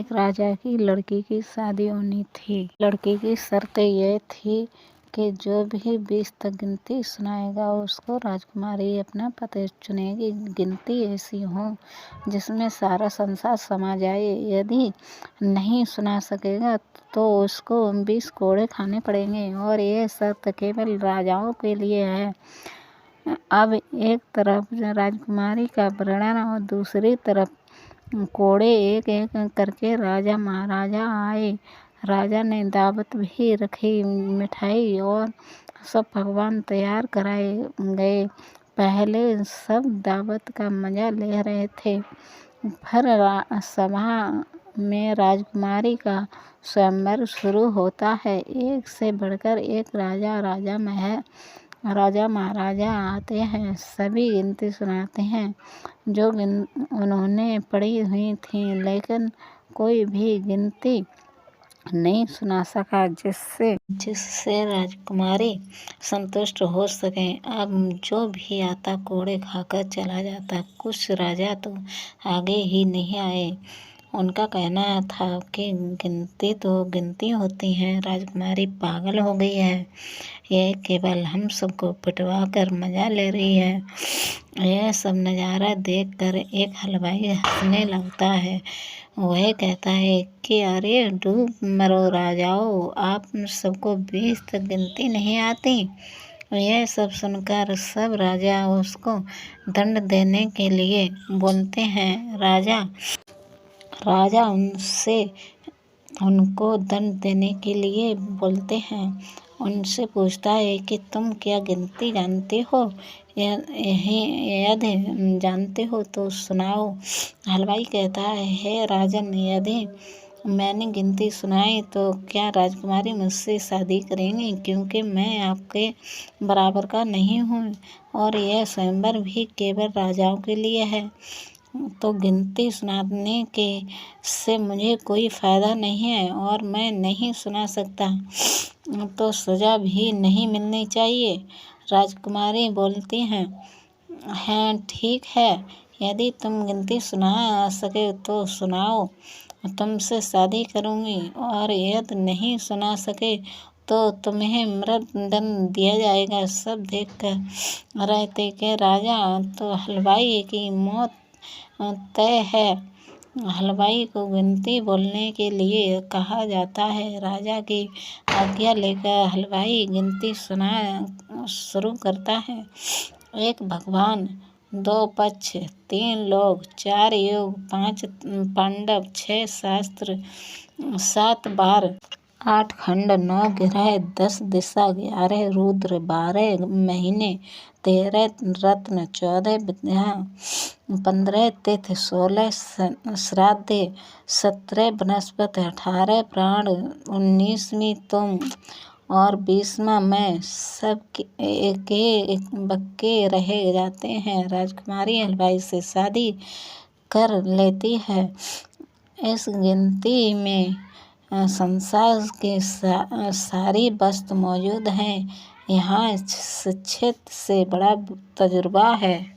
एक राजा की लड़की की शादी होनी थी। लड़की की शर्त ये थी कि जो भी 20 तक गिनती सुनाएगा उसको राजकुमारी अपना पति चुनेगी। गिनती ऐसी हो जिसमें सारा संसार समा जाए। यदि नहीं सुना सकेगा तो उसको 20 कोड़े खाने पड़ेंगे और ये शर्त केवल राजाओं के लिए है। अब एक तरफ राजकुमारी का वर्णन और दूसरी तरफ कोड़े एक एक करके राजा महाराजा आए। राजा ने दावत भी रखी, मिठाई और सब पकवान तैयार कराए गए। पहले सब दावत का मजा ले रहे थे। फिर सभा में राजकुमारी का स्वयंवर शुरू होता है। एक से बढ़कर एक राजा महाराजा आते हैं। सभी गिनती सुनाते हैं जो उन्होंने पढ़ी हुई थी, लेकिन कोई भी गिनती नहीं सुना सका जिससे राजकुमारी संतुष्ट हो सके। अब जो भी आता कोड़े खाकर चला जाता। कुछ राजा तो आगे ही नहीं आए। उनका कहना था कि गिनती तो गिनती होती है, राजकुमारी पागल हो गई है। ये केवल हम सबको पिटवा कर मजा ले रही है। यह सब नज़ारा देखकर एक हलवाई हंसने लगता है। वह कहता है कि अरे डूब मरो राजाओ, आप सबको 20 तक गिनती नहीं आती। यह सब सुनकर सब राजा उसको दंड देने के लिए बोलते हैं। राजा उनको दंड देने के लिए बोलते हैं। उनसे पूछता है कि तुम क्या गिनती जानते हो? यदि जानते हो तो सुनाओ। हलवाई कहता है, हे राजन, यदि मैंने गिनती सुनाई तो क्या राजकुमारी मुझसे शादी करेंगी? क्योंकि मैं आपके बराबर का नहीं हूँ और यह स्वयंवर भी केवल राजाओं के लिए है। तो गिनती सुनाने के से मुझे कोई फ़ायदा नहीं है और मैं नहीं सुना सकता, तो सज़ा भी नहीं मिलनी चाहिए। राजकुमारी बोलती हैं, ठीक है, यदि तुम गिनती सुना सके तो सुनाओ, तुमसे शादी करूँगी, और यदि नहीं सुना सके तो तुम्हें मृत्युदंड दिया जाएगा। सब देखकर रहते कि राजा तो हलवाई की मौत तय है। हलवाई को गिनती बोलने के लिए कहा जाता है। राजा की आज्ञा लेकर हलवाई गिनती सुनाना शुरू करता है। 1 भगवान, 2 पक्ष, 3 लोग, 4 युग, 5 पांडव, 6 शास्त्र, 7 वार, 8 खंड, 9 ग्रह, 10 दिशा, 11 रुद्र, 12 महीने, 13 रत्न, 14 विद्या, 15 तिथि, 16 श्राद्ध, 17 वनस्पति, 18 प्राण, 19वीं तुम और 20वां मैं, सब के बक्के रह जाते हैं। राजकुमारी हलवाई से शादी कर लेती है। इस गिनती में संसार के सारी वस्तु मौजूद हैं। यहाँ शिक्षित से बड़ा तजुर्बा है।